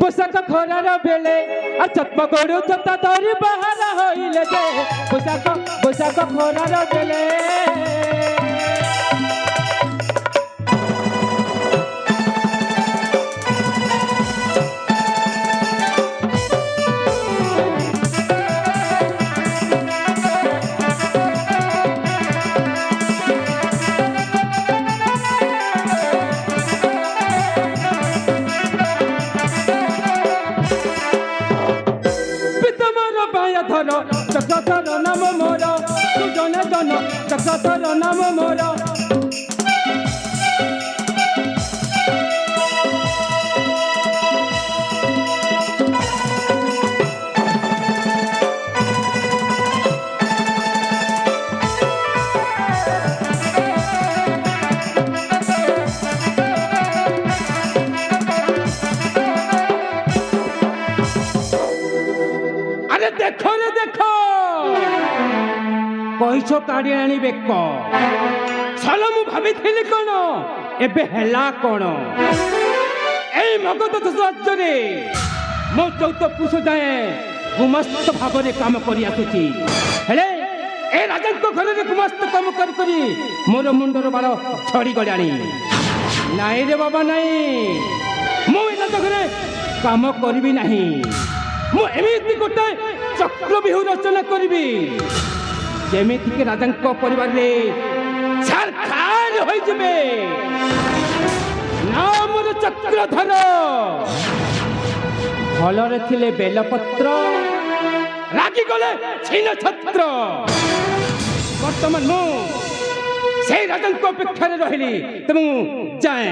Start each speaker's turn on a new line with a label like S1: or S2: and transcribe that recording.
S1: পোশাক খরার বেলে আর চপ্প গরু চতা ধরি বাহার হইলে যে পোশাক খরার বেলে ধর চক্রধর নাম মোর দুজনে জন চক্রধর নাম মোর আরে দেখো রে দেখো কইছ কাড়ি আনি বেক ছল মু ভাবিଥିଲି কোন এবে হেলা কোন এই মগধ রাজ্যরে মো 14 পুষ যায় গুমস্ত ভাବରେ কাম করি আসুছি হেলে এ রাজাଙ୍କ ঘরে গুমস্ত কাম করি করি মোর মুন্ডর বাଳ ছড়ি গলানি নাই রে বাবা নাই মু এ রাজা ঘরে কাম করিবি ନାହିଁ ମୁଁ ଏମିତି ଗୋଟେ ଚକ୍ରବ୍ୟୁହ ରଚନା କରିବି ଯେମିତିକି ରାଜାଙ୍କ ପରିବାରରେ ଛାରଖାର ହୋଇଯିବେ ନା ମୋର ଚକ୍ରଧର ଫଳରେ ଥିଲେ ବେଲପତ୍ର ରାଗିଗଲେ ଛିନ ଛତ୍ର ବର୍ତ୍ତମାନ ମୁଁ ସେଇ ରାଜାଙ୍କ ଅପେକ୍ଷାରେ ରହିଲି ତେଣୁ ଯାଏ